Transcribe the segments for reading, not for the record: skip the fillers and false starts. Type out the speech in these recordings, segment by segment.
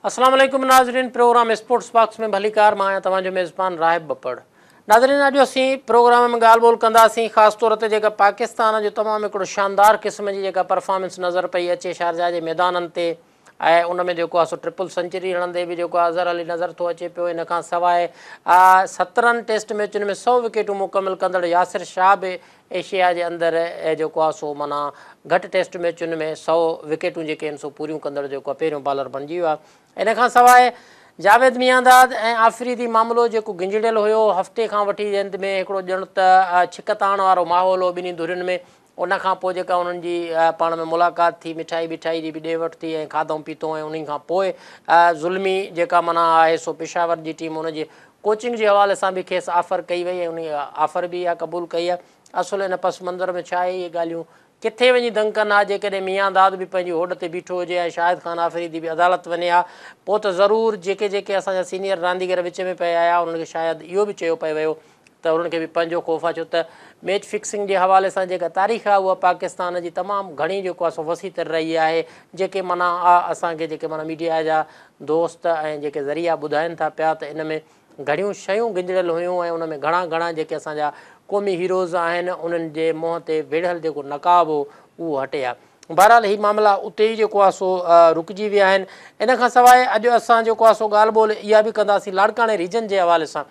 अस्सलाम वालेकुम नाज़रीन, प्रोग्राम स्पोर्ट्स बॉक्स में भलीकार मां आहियां तव्हांजो मेज़बान राहिब बपड़। नाज़रीन, अॼु असीं प्रोग्राम में ॻाल्हि ॿोल कंदासीं ख़ासि तौर ते जेका पाकिस्तान जो तमामु हिकिड़ो शानदार क़िस्म जी जेका परफॉर्मेंस नज़र पई अचे शारजाह जे मैदाननि ते, ऐं उन में जेको आहे सो ट्रिपल सेंचुरी हणंदे बि जेको आहे अज़हर अली नज़र थो अचे पियो। इन खां सवाइ 17 टेस्ट मैचुनि में 100 विकेटूं मुकमिल कंदड़ यासिर शाह बि एशिया जे अंदरि जेको आहे सो माना घटि टेस्ट मैचुनि में 100 विकेटूं जेके आहिनि सो पूरियूं कंदड़ जेको आहे पहिरियों बॉलर बणिजी वियो आहे। इन खां सवाइ जावेद मियांदाद ऐं आफ़रीदी मामिलो जेको गिंजड़ियल हुयो हफ़्ते खां वठी जंहिं में हिकिड़ो ॼण त छिकताण वारो माहौल हो ॿिन्ही धुरियुनि में। उन खां पोइ जेका उन्हनि जी पाण में मुलाक़ात थी, मिठाई विठाई जी बि ॾे वठि थी ऐं खाधो पीतो, ऐं उन खां पोइ ज़ुल्मी जेका माना आहे सो पेशावर जी टीम उनजे कोचिंग जे हवाले सां बि खेसि ऑफर कई वई ऐं उन ऑफर बि इहा क़बूल कई आहे। असुलु हिन पस मंज़र में छा आहे, इहे ॻाल्हियूं किथे वञी दंकन आहे। जेकॾहिं मियांदाद बि पंहिंजी होड ते बीठो हुजे ऐं शाहिद ख़ान आफ़रीदी बि अदालत वञे हा, पोइ त ज़रूरु जेके असांजा सीनियर रांदीगर विच में पिया आया उन्हनि खे शायदि इहो बि चयो पियो वियो त उन्हनि खे बि पंहिंजो ख़ौफ़ आहे, छो त मैच फिक्सिंग जे हवाले सां जेका तारीख़ आहे उहा पाकिस्तान जी तमामु घणी जेको आहे सो वसी तर रही आहे। जेके माना असांखे जेके माना मीडिया जा दोस्त ऐं जेके ज़रिया ॿुधाइनि था पिया त इन में घणियूं शयूं गिंजड़ियल हुयूं ऐं उन में घणा जेके असांजा क़ौमी हीरोज़ आहिनि उन्हनि जे मुंहं ते वेढ़ियल जेको नक़ाब हो उहो हटे आहे। बहरहाल ही मामला उते ई जेको आहे सो रुकिजी विया आहिनि। इन खां सवाइ अॼु असां जेको आहे सो ॻाल्हि ॿोल इहा बि कंदासीं लाड़काणे रीजन जे हवाले सां,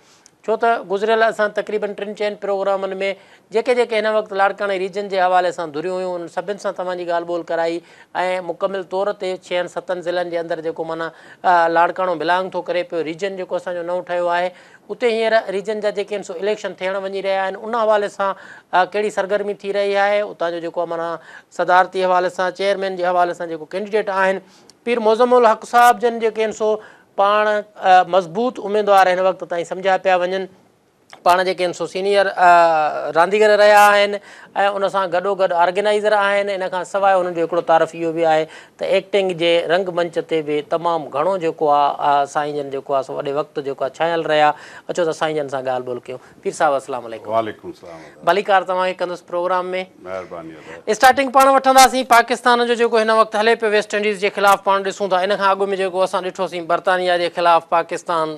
छो त गुज़िरियल असां तक़रीबन 3-4 प्रोग्रामनि में जेके हिन वक़्तु लाड़काणे रीजन जे हवाले सां धुरियूं हुयूं उन सभिनि सां तव्हांजी ॻाल्हि ॿोल कराई ऐं मुकमिल तौर ते 6-7 ज़िलनि जे अंदरि जेको माना लाड़काणो बिलोंग थो करे पियो रीजन जेको असांजो नओं ठहियो आहे, उते हींअर रीजन जा जेके आहिनि सो इलेक्शन थियण वञी रहिया आहिनि। उन हवाले सां कहिड़ी सरगर्मी थी रही आहे, उतां जो जेको आहे माना सदारती हवाले सां चेयरमैन जे हवाले सां जेको कैंडिडेट आहिनि पीर मोज़म्मुल हक़ साहब जन जेके आहिनि सो पाण मज़बूत उमेदवार हिन वक़्तु ताईं सम्झा पिया वञनि। पाण जेके आहिनि सो सीनियर रांदीगर रहिया आहिनि ऐं उन सां गॾोगॾु ऑर्गेनाइज़र आहिनि। इन खां सवाइ उन्हनि जो हिकिड़ो तारफ़ इहो बि आहे त एक्टिंग जे रंगमंच ते बि तमामु घणो जेको आहे साईं जन जेको आहे सो वॾे वक़्तु जेको आहे छायल रहिया। अचो त साईं जन सां ॻाल्हि ॿोल कयूं। पीर साहिबु अस्सलाम वालेकुम। वालेकुम सलाम। भलीकार तव्हांखे कंदुसि प्रोग्राम में। महिरबानी। स्टार्टिंग पाण वठंदासीं पाकिस्तान जो जेको हिन वक़्तु हले पियो वेस्ट इंडीज़ जे ख़िलाफ़ु पाण ॾिसूं था। इन खां अॻु में जेको असां ॾिठोसीं बर्तानिया जे ख़िलाफ़ु पाकिस्तान,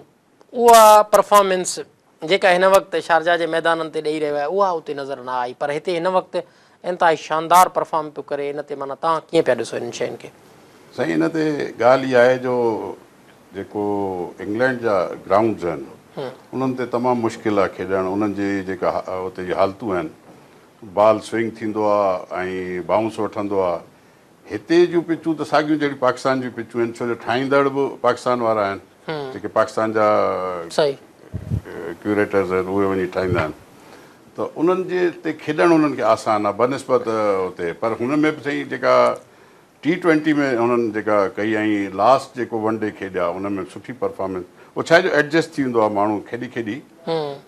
उहा परफॉर्मेंस जेका हिन वक़्तु शारजाह जे मैदाननि ते ॾेई रहियो आहे उहा उते नज़र न आई, पर हिते हिन वक़्तु इंतिहाई शानदार परफॉर्म पियो करे। इन ते माना तव्हां कीअं पिया ॾिसो इन्हनि शयुनि खे? साईं, हिन ते ॻाल्हि इहा आहे जो जेको इंग्लैंड जा ग्राउंड्स आहिनि उन्हनि ते तमामु मुश्किल आहे खेॾणु। उन्हनि जी जेका उते जी हालतूं आहिनि, बॉल स्विंग थींदो आहे ऐं बाउंस वठंदो आहे। हिते जूं पिचूं त साॻियूं जहिड़ी पाकिस्तान जूं पिचूं आहिनि, छो जो ठाहींदड़ बि पाकिस्तान वारा आहिनि। जेके पाकिस्तान जा क्यूरेटर्स आहिनि उहे वञी ठाहींदा आहिनि, त उन्हनि जे ते खेॾणु उन्हनि खे आसानु आहे बनस्बत उते। पर हुन में बि साईं जेका T20 में हुननि जेका कई ऐं लास्ट जेको वन डे खेॾिया उन में सुठी परफॉर्मेंस। उहो छा आहे जो एडजस्ट थी वेंदो आहे माण्हू खेॾी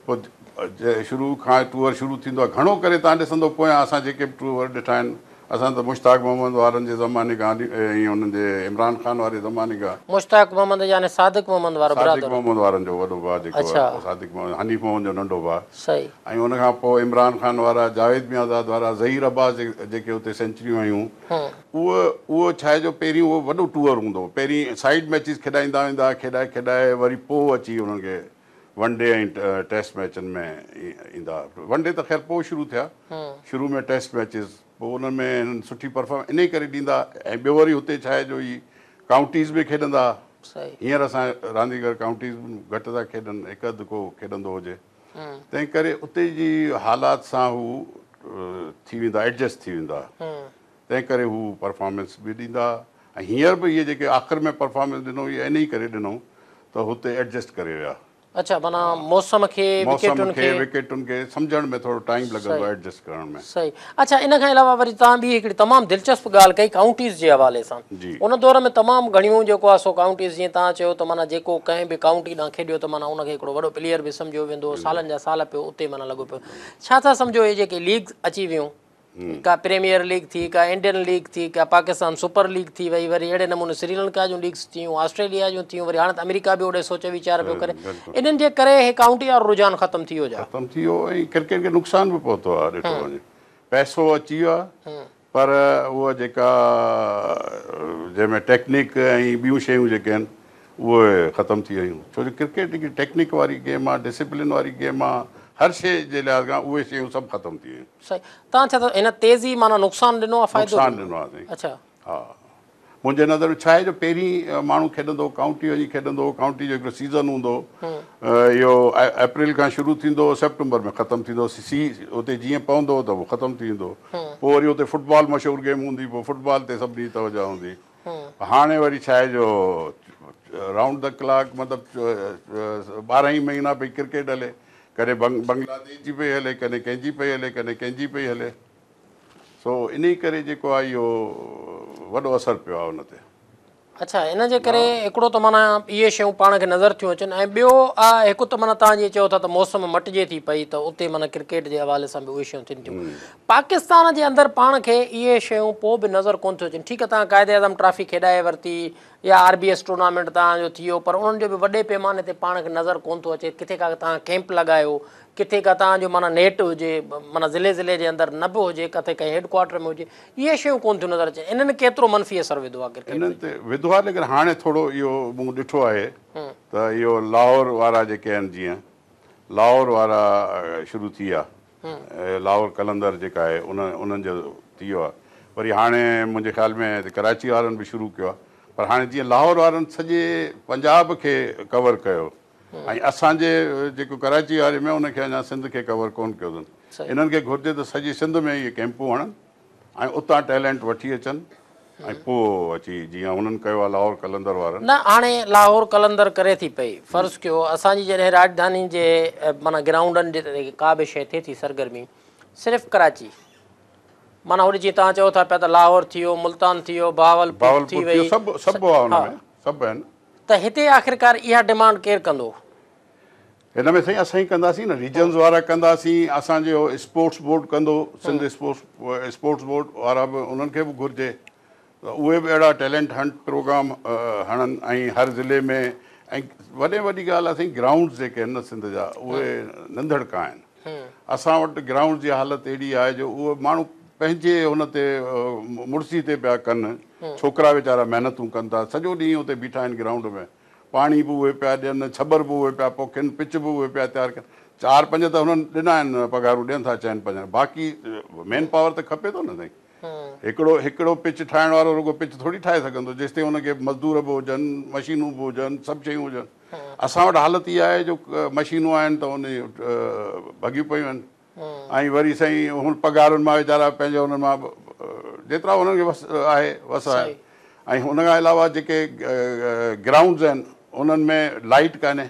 पोइ शुरू खां टूअर शुरू थींदो आहे। घणो करे तव्हां ॾिसंदो पोयां असां जेके बि टूअर ॾिठा आहिनि, असां त मुश्ताक मोहम्मद वारनि जे ज़माने खां ऐं हुननि जे इमरान ख़ान वारे ज़माने खां, मुश्ताक मोहम्मद यानी सादिक मोहम्मद वारो सादिक मोहम्मद वारनि जो वॾो भाउ जेको आहे, सादिक मोहम्मद, हनीफ मोहम्मद जो नंढो भाउ, सही। ऐं उन खां पोइ इमरान ख़ान वारा, जावेद मियांदाद वारा, ज़हीर अब्बास जेके हुते सेंचुरियूं आयूं, उहो छा आहे जो पहिरीं उहो वॾो टूअर हूंदो हो। पहिरीं साइड मैचिस खेॾाईंदा वेंदा, खेॾाए वरी पोइ अची उन्हनि खे वन डे ऐं टेस्ट मैचनि में ईंदा। वन डे त ख़ैर पोइ शुरू थिया, शुरू में टेस्ट मैचिस, पोइ उन्हनि में हिननि सुठी परफॉर्मेंस इन करे ॾींदा। ऐं ॿियो वरी हुते छा आहे जो ही काउंटीज़ में खेॾंदा। हींअर असां रांदीगर काउंटीज़ घटि था खेॾनि, हिकु अधु को खेॾंदो हुजे, तंहिं करे उते जी हालात सां हू थी वेंदा, एडजस्ट थी वेंदा, तंहिं करे हू परफॉर्मेंस बि ॾींदा। ऐं हींअर बि इहे जेके आख़िर में परफॉर्मेंस ॾिनो इहे इन ई करे ॾिनो त हुते एडजस्ट करे विया। अच्छा, माना मौसम खे विकेटुनि खे सम्झण में थोरो टाइम लॻंदो आहे, एडजस्ट करण में। सही। अच्छा, इन खां अलावा वरी तव्हां ॿी हिकिड़ी तमामु दिलचस्प ॻाल्हि कई काउंटीज़ जे हवाले सां। उन दौर में तमामु घणियूं जेको आहे सो काउंटीज़, जीअं तव्हां चयो त माना जेको कंहिं बि काउंटी ॾांहुं खेॾियो त माना उनखे हिकिड़ो वॾो प्लेयर बि सम्झो वेंदो, सालनि जा साल पियो उते माना लॻो पियो। छा था सम्झो इहे जेके लीग अची वियूं, का प्रीमियर लीग थी, का इंडियन लीग थी, का पाकिस्तान सुपर लीग थी वई, वरी अहिड़े नमूने श्रीलंका जूं लीग्स थियूं, ऑस्ट्रेलिया जूं थियूं, वरी हाणे त अमेरिका बि ओॾे सोच वीचार पियो करे, इन्हनि जे करे हे काउंटी वारो रुझान ख़तमु थी वियो। ख़तमु थी वियो ऐं क्रिकेट खे नुक़सान बि पहुतो आहे, ॾिठो वञे। पैसो अची वियो आहे, पर उहा जेका जंहिंमें टेक्निक ऐं ॿियूं शयूं जेके आहिनि उहे ख़तमु थी वियूं। छो जो क्रिकेट हिकु टेक्निक वारी गेम आहे, डिसिप्लिन वारी गेम आहे, हर शइ जे लिहाज़ खां उहे शयूं सभु ख़तमु थी वियूं। सही। तव्हां छा हिन तेज़ी माना नुक़सानु ॾिनो आहे, फ़ाइदो नुक़सानु ॾिनो आहे साईं। अच्छा। हा, मुंहिंजे नज़र में छा आहे जो पहिरीं माण्हू खेॾंदो, काउंटी वञी खेॾंदो, काउंटी जो हिकिड़ो सीज़न हूंदो, इहो अप्रैल खां शुरू थींदो, सेप्टेंबर में ख़तमु थींदो, उते जीअं पवंदो त उहो ख़तमु थी वेंदो। पोइ वरी उते फुटबॉल मशहूरु गेम हूंदी, पोइ फुटबॉल ते सभिनी तवजह हूंदी। हाणे वरी छा आहे जो राउंड द क्लॉक मतिलबु 12 ई महीना पई क्रिकेट हले, कॾहिं बांग्लादेश जी पई हले, कॾहिं कंहिंजी पई हले, कॾहिं कंहिंजी पई हले। सो इन करे जेको आहे इहो वॾो असरु पियो आहे हुन ते। अच्छा, इन जे करे हिकिड़ो त माना इहे शयूं पाण खे नज़र थियूं अचनि, ऐं ॿियो आहे हिकु त माना तव्हां जीअं चओ था त मौसम मटिजे थी पई त उते माना क्रिकेट जे हवाले सां बि उहे शयूं थियनि थियूं। पाकिस्तान जे अंदरि पाण खे इहे शयूं पोइ बि नज़र कोन थियूं अचनि। ठीकु आहे, तव्हां क़ाइदे आज़म ट्रॉफी खेॾाए वरिती या RBS टूर्नामेंट तव्हांजो थी वियो, पर उन्हनि जो बि वॾे पैमाने ते पाण खे नज़र कोन थो अचे। किथे का तव्हां कैंप लॻायो, किथे का तव्हांजो माना नेट हुजे, माना ज़िले जे अंदरि न बि हुजे, किथे कंहिं हेडक्वाटर में हुजे, इहे शयूं कोन थियूं नज़र अचनि। इन्हनि केतिरो मनफ़ी असरु विधो आहे क्रिकेट इन्हनि ते विधो आहे, लेकिन हाणे थोरो इहो मूं ॾिठो आहे त इहो लाहौर वारा जेके आहिनि, जीअं लाहौर वारा शुरू थी विया, लाहौर कलंदर जेका आहे उन्हनि जो थी वियो आहे। वरी हाणे मुंहिंजे ख़्याल में कराची वारनि बि शुरू कयो आहे। पर हाणे जीअं लाहौर वारनि सॼे पंजाब खे कवर कयो, ऐं असांजे जेको कराची वारे में उनखे अञा सिंध खे कवर कोन कयो अथनि। इन्हनि खे घुरिजे त सॼी सिंध में इहे कैंपूं हणनि ऐं उतां टैलेंट वठी अचनि, ऐं पोइ अची जीअं हुननि कयो आहे लाहौर कलंदर वारनि। न, हाणे लाहौर कलंदर करे थी पई। फ़र्ज़ु कयो असांजी जॾहिं राजधानी जे माना ग्राउंडनि जे का बि शइ थिए थी सरगर्मी, सिर्फ़ु कराची, माना होॾे जीअं तव्हां चओ था पिया त लाहौर थी वियो, मुल्तान थी वियो, बहावलपुर थी वई, सभु आहे हुनमें, सभु आहिनि। त हिते आख़िरकार इहा डिमांड केरु कंदो? हिन में साईं असां ई कंदासीं न, रीजन्स वारा कंदासीं, असांजो स्पोर्ट्स बोर्ड कंदो, सिंध स्पोर्ट्स बोर्ड वारा बि उन्हनि खे बि घुरिजे त उहे बि अहिड़ा टैलेंट हंट प्रोग्राम हणनि, ऐं हर ज़िले में। ऐं वॾी ॻाल्हि आहे साईं, ग्राउंड्स जेके आहिनि न सिंध जा, उहे नंढड़का आहिनि। असां वटि ग्राउंड जी हालत अहिड़ी आहे जो उहे माण्हू पंहिंजे हुन ते मुड़सी ते पिया कनि। छोकिरा वीचारा महिनतूं कनि था, सॼो ॾींहुं उते बीठा आहिनि ग्राउंड में, पाणी बि उहे पिया ॾियनि, छबर बि उहे पिया पोखनि, पिच बि उहे पिया तयारु कनि। 4-5 त हुननि ॾिना आहिनि, पघारूं ॾियनि था 4-5, बाक़ी मेन पावर त खपे थो न साईं। हिकिड़ो पिच ठाहिण वारो रुॻो पिच थोरी ठाहे सघंदो, जेसिताईं हुनखे मज़दूर बि हुजनि, मशीनूं बि हुजनि, सभु शयूं हुजनि। असां वटि हालत इहा आहे जो मशीनूं आहिनि त उन भॻियूं पियूं आहिनि, ऐं वरी साईं हुन पघारुनि मां वीचारा पंहिंजो हुननि मां जेतिरा हुननि खे वस आहे। ऐं हुन खां अलावा जेके ग्राउंड्स आहिनि उन्हनि में लाइट कान्हे।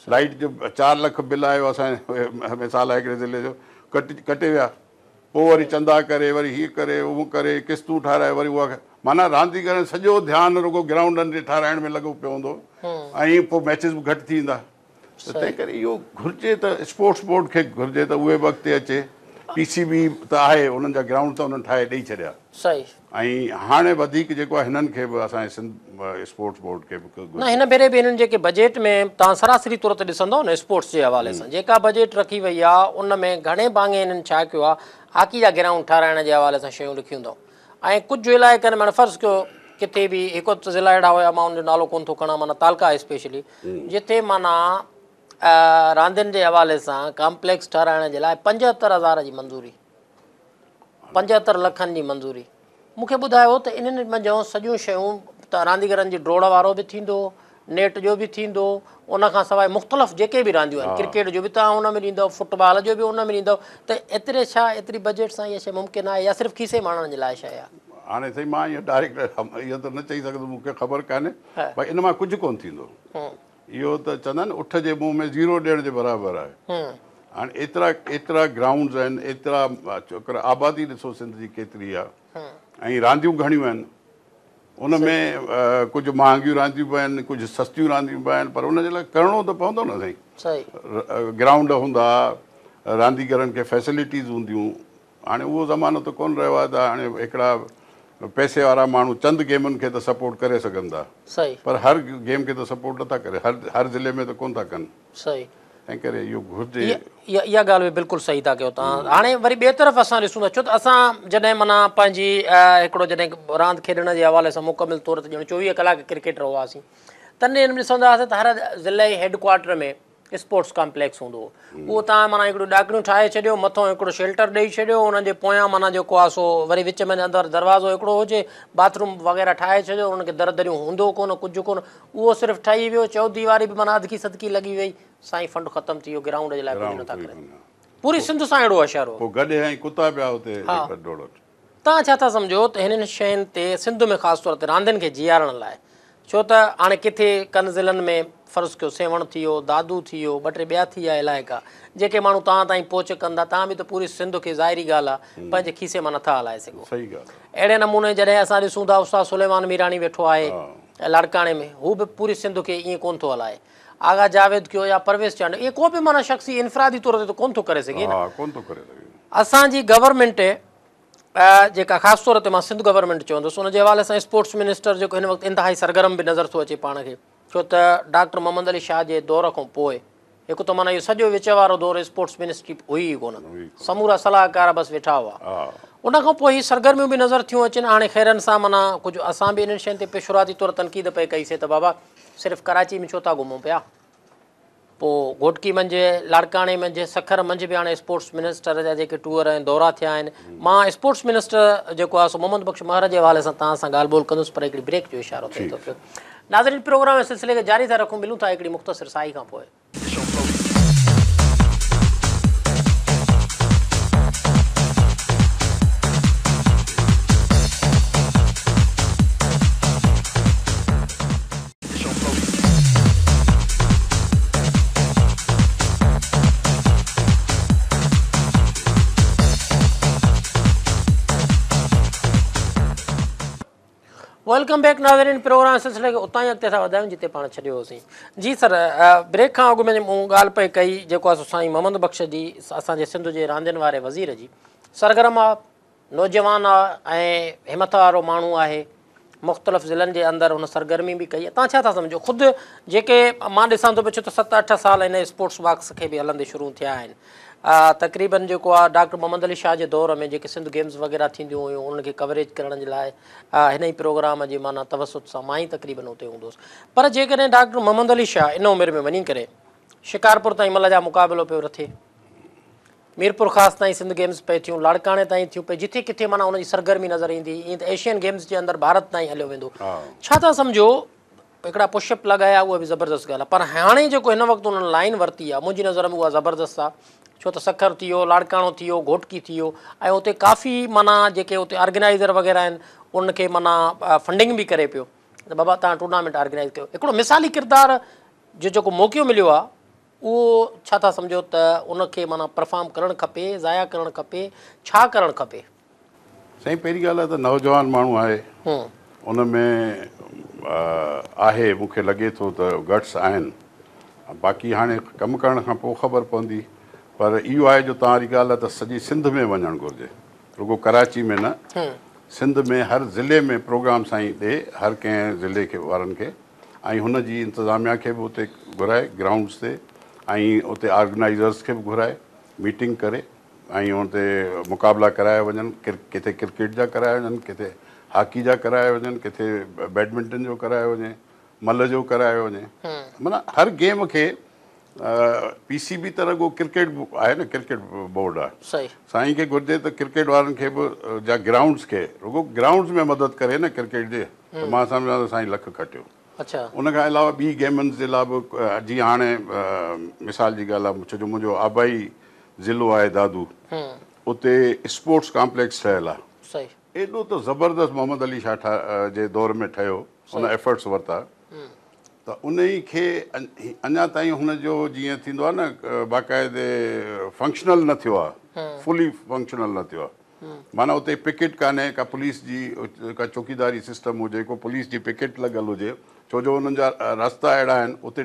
लाइट जो 4 लख बिल आयो असांजे मिसाल आहे हिकिड़े ज़िले जो, कटे विया। पोइ वरी चंदा करे, वरी हीअ करे, उहो करे, किस्तूं ठाराए, वरी उहा माना रांदीगरनि सॼो ध्यानु रुॻो ग्राउंडनि खे ठाराइण में लॻो पियो हूंदो, ऐं पोइ मैचिस बि घटि थी वेंदा। त तंहिं करे इहो घुरिजे त स्पोर्ट्स बोर्ड खे घुरिजे त उहे बि अॻिते अचे। PCB त आहे, उन्हनि जा ग्राउंड त उन्हनि ठाहे ॾेई छॾिया। सही। ऐं हाणे वधीक जेको आहे हिननि खे बि असांजे सिंध स्पोर्ट्स बोर्ड खे बि न, हिन भेरे बि हिननि जेके बजट में तव्हां सरासरी तौर ते ॾिसंदव न स्पोर्ट्स जे हवाले सां जेका बजट रखी वई आहे, उन में घणे भाङे हिननि छा कयो आहे, हॉकी जा ग्राउंड ठाराइण जे हवाले सां शयूं लिखियूं अथऊं। ऐं कुझु इलाइक़नि में फ़र्ज़ु कयो किथे बि हिकु ज़िला अहिड़ा हुया, मां हुनजो नालो कोन थो खणां, माना तालका स्पेशली, जिथे माना रांदियुनि जे हवाले सां कॉम्प्लेक्स ठाराइण जे लाइ 75,000 जी मंज़ूरी, 75 लखनि जी मंज़ूरी। मूंखे ॿुधायो त इन्हनि मंझां सॼियूं शयूं त रांदीगरनि जी ड्रोड़ वारो बि थींदो, नेट जो बि थींदो, उनखां सवाइ मुख़्तलिफ़ जेके बि रांदियूं आहिनि, क्रिकेट जो बि तव्हां उन में ॾींदव, फुटबॉल जो बि उन में ॾींदव। त एतिरी बजट सां इहा शइ मुमकिन आहे या सिर्फ़ु खीसे माण्हुनि जे लाइ शइ आहे? हाणे साईं मां इहो डायरेक्ट इहो त न चई सघंदुमि, मूंखे ख़बर कान्हे। भई इन मां कुझु कोन थींदो, इहो त चवंदा आहिनि उठ जे मुंहं में ज़ीरो ॾियण जे बराबरि आहे। हाणे एतिरा ग्राउंड्स आहिनि, एतिरा छोकिरा, आबादी ॾिसो सिंध जी केतिरी आहे, ऐं रांदियूं घणियूं आहिनि। उन में कुझु महांगियूं रांदियूं बि आहिनि, कुझु सस्तियूं रांदियूं बि आहिनि, पर उनजे लाइ करिणो त पवंदो न साईं। ग्राउंड हूंदा, रांदीगरनि खे फैसिलिटीज़ हूंदियूं। हाणे उहो ज़मानो त कोन रहियो आहे, त हाणे हिकिड़ा पैसे वारा माण्हू चंद गेमुनि खे त सपोर्ट करे सघनि था, पर हर गेम खे त सपोर्ट नथा करे, हर ज़िले में त कोन था कनि। सही। तंहिं करे इहो घुरिजे। इहा ॻाल्हि बि बिल्कुलु सही था कयो तव्हां। हाणे वरी ॿिए तरफ़ असां ॾिसूं था, छो त असां जॾहिं माना पंहिंजी हिकिड़ो जॾहिं रांदि खेॾण जे हवाले सां मुकमिल तौर ते ॼण 24 कलाक क्रिकेटर हुआसीं, त तॾहिं हिन में ॾिसंदा हुआसीं त हर ज़िले जे हेडक्वाटर में स्पोर्ट्स कॉम्प्लेक्स हूंदो हुओ। उहो तव्हां माना हिकिड़ियूं ॾाकिणियूं ठाहे छॾियो, मथां हिकिड़ो शेल्टर ॾेई छॾियो, उन्हनि जे पोयां माना जेको आहे सो वरी विच में अंदरि दरवाज़ो हिकिड़ो हुजे, बाथरूम वग़ैरह ठाहे छॾियो, उनखे दरियूं हूंदो कोन, कुझु कोन, उहो सिर्फ़ु ठही वियो, चौधरी बि माना अधकी सदकी लॻी वई, साईं फंड ख़तमु थी वियो, ग्राउंड जे लाइ कुझु नथा करे। पूरी सिंध सां अहिड़ो असरु हो। गॾे ऐं कुता पिया हुते डोड़। तव्हां छा था सम्झो त हिननि शयुनि ते सिंध में ख़ासि तौर ते रांदियुनि खे जीआरण लाइ, छो त हाणे किथे कन ज़िलनि में फ़र्ज़ु कयो सेवण थी वियो, दादू थी वियो, ॿ टे ॿिया थी विया इलाइक़ा जेके माण्हू तव्हां ताईं पहुच कंदा, तव्हां बि त पूरी सिंध खे ज़ाहिरी ॻाल्हि आहे पंहिंजे खीसे मां नथा हलाए सघो। सही ॻाल्हि आहे। अहिड़े नमूने जॾहिं असां ॾिसूं था उस्ताद सुलेमान मीरानी वेठो आहे लाड़काणे में, हू बि पूरी सिंध खे ईअं कोन थो हलाए। आगा जावेद कयो या परवेज़ चांड, इहे को बि माना शख़्सी इनफ़रादी तौर ते त कोन थो करे सघे न। असांजी गवर्नमेंट जेका ख़ासि तौर ते मां सिंध गवर्नमेंट चवंदुसि, उनजे हवाले सां स्पोर्ट्स मिनिस्टर जेको हिन वक़्तु इंतिहाई सरगर्म बि नज़र थो अचे पाण खे, छो त डॉक्टर मोहम्मद अली शाह जे दौर खां पोइ हिकु त माना इहो सॼो विच वारो दौरु स्पोर्ट्स मिनिस्ट्री हुई ई कोन, समूरा सलाहकार बसि वेठा हुआ। उनखां पोइ हीअ सरगर्मियूं बि नज़र थियूं अचनि। हाणे ख़ैरनि सां माना कुझु असां बि इन्हनि शयुनि ते पेशुराती तौरु तनक़ीद पई कईसीं त बाबा सिर्फ़ु कराची में छो था घुमूं पिया, पोइ घोटकी मंझि, लाड़काणे मंझि, सखर मंझि बि हाणे स्पोर्ट्स मिनिस्टर जा जेके टूर ऐं दौरा थिया आहिनि। मां स्पोर्ट्स मिनिस्टर जेको आहे सो मोहम्मद बख़्श महर जे हवाले सां तव्हां सां ॻाल्हि ॿोल कंदुसि, पर हिकिड़ी ब्रेक जो इशारो थिए थो पियो। नाज़रीन, प्रोग्राम जे सिलसिले खे जारी था रखूं, मिलूं था हिकिड़ी मुख़्तसिर साई खां पोइ। वेलकम बैक नाज़रीन, प्रोग्राम सिलसिले खे उतां ई अॻिते था वधायूं जिते पाण छॾियो होसीं। जी सर, ब्रेक खां अॻु में मूं ॻाल्हि पई कई जेको आहे साईं मोहम्मद बख़्श जी, असांजे सिंध जे रांदियुनि वारे वज़ीर जी, सरगर्म आहे, नौजवान आहे ऐं हिमत वारो माण्हू आहे, मुख़्तलिफ़ ज़िलनि जे अंदरि हुन सरगर्मी बि कई आहे। तव्हां छा था सम्झो ख़ुदि जेके मां ॾिसां थो पियो, छो त 7-8 साल हिन स्पोर्ट्स बॉक्स खे बि हलंदे शुरू थिया आहिनि, तक़रीबन जेको आहे डॉक्टर मोहम्मद अली शाह जे दौर में जेके सिंध गेम्स वग़ैरह थींदियूं हुयूं उनखे कवरेज करण जे लाइ हिन ई प्रोग्राम जी माना तवसुत सां मां ई तक़रीबन हुते हूंदो हुउसि। पर जेकॾहिं डॉक्टर मोहम्मद अली शाह इन उमिरि में वञी करे शिकारपुर ताईं मल जा मुक़ाबिलो पियो रथे, मीरपुर ख़ासि ताईं सिंध गेम्स पई थियूं, लाड़काणे ताईं थियूं पई, जिथे किथे माना हुनजी सरगर्मी नज़र ईंदी, ईअं त एशियन गेम्स जे अंदरि भारत ताईं हलियो वेंदो। छा था सम्झो, हिकिड़ा पुशअप लॻाया, उहा बि ज़बरदस्त ॻाल्हि आहे, पर हाणे जेको हिन वक़्तु हुननि लाइन वरिती आहे मुंहिंजी नज़र में उहा ज़बरदस्त आहे, छो त सखर थी वियो, लाड़काणो थी वियो, घोटकी थी वियो, ऐं हुते काफ़ी माना जेके हुते ऑर्गेनाइज़र वग़ैरह आहिनि उनखे माना फंडिंग बि करे पियो त बाबा तव्हां टूर्नामेंट ऑर्गेनाइज़ कयो। हिकिड़ो मिसाली किरदार जो जेको मौक़ो मिलियो आहे उहो छा था सम्झो त उनखे माना परफॉर्म करणु खपे, ज़ाया करणु खपे, छा करणु खपे? साईं, पहिरीं ॻाल्हि आहे त नौजवान माण्हू आहे, उन में आहे, मूंखे लॻे थो त गट्स आहिनि, बाक़ी हाणे कमु करण खां पोइ ख़बर पवंदी। पर इहो आहे जो तव्हांजी ॻाल्हि आहे त सॼी सिंध में वञणु घुरिजे, रुगो कराची में न, सिंध में हर ज़िले में प्रोग्राम साईं ॾे, हर कंहिं ज़िले खे वारनि खे, ऐं हुनजी इंतिज़ामिया खे बि उते घुराए ग्राउंड्स ते, ऐं उते ऑर्गेनाइज़र्स खे बि घुराए मीटिंग करे, ऐं हुते मुक़ाबला कराए वञनि, किथे क्रिकेट जा कराए वञनि, किथे हॉकी जा कराए वञनि, किथे बैडमिंटन जो कराए वञे, मल जो कराए वञे, माना हर गेम खे PCB त रुगो क्रिकेट आहे न, क्रिकेट बोर्ड आहे, साईं खे घुरिजे त क्रिकेट वारनि खे बि जा ग्राउंड्स खे रुगो ग्राउंड्स में मदद करे न क्रिकेट जे, त मां सम्झां त साईं लख खटियो। उनखां अलावा ॿी गेमनि जे लाइ बि जीअं हाणे मिसाल जी ॻाल्हि आहे, छो जो मुंहिंजो आबाई ज़िलो आहे दादू, उते स्पोर्ट्स कॉम्प्लेक्स ठहियलु आहे, एॾो त ज़बरदस्त मोहम्मद अली शाह जे दौर में ठहियो, हुन एफर्ट्स वरिता, त उन ई खे अञा ताईं हुनजो जीअं थींदो आहे न बाक़ाइदे फंक्शनल न थियो आहे, फुली फंक्शनल न थियो आहे, माना उते पिकेट कान्हे, का पुलिस जी का चौकीदारी सिस्टम हुजे, को पुलिस जी पिकेट लॻल हुजे, छो जो हुननि जा रास्ता अहिड़ा आहिनि, उते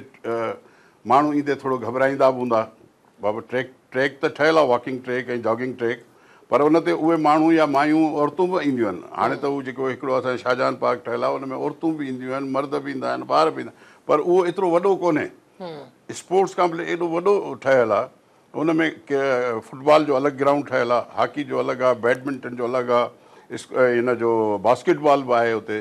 माण्हू ईंदे थोरो घबराईंदा बि हूंदा, बाबा ट्रैक त ठहियलु आहे, वॉकिंग ट्रैक ऐं जॉगिंग ट्रैक, पर उन ते उहे माण्हू या मायूं औरतूं बि ईंदियूं आहिनि। हाणे त उहो जेको हिकिड़ो असांजो शाहजहान पार्क ठहियलु आहे, उन में औरतूं बि ईंदियूं आहिनि, मर्द बि ईंदा आहिनि, ॿार बि ईंदा आहिनि, पर उहो एतिरो वॾो कोन्हे। स्पोर्ट्स कॉम्प्लेक्स एॾो वॾो ठहियलु आहे, उन में फुटबॉल जो अलॻि ग्राउंड ठहियलु आहे, हॉकी जो अलॻि आहे, बैडमिंटन जो अलॻि आहे, हिन जो बास्केटबॉल बि आहे उते,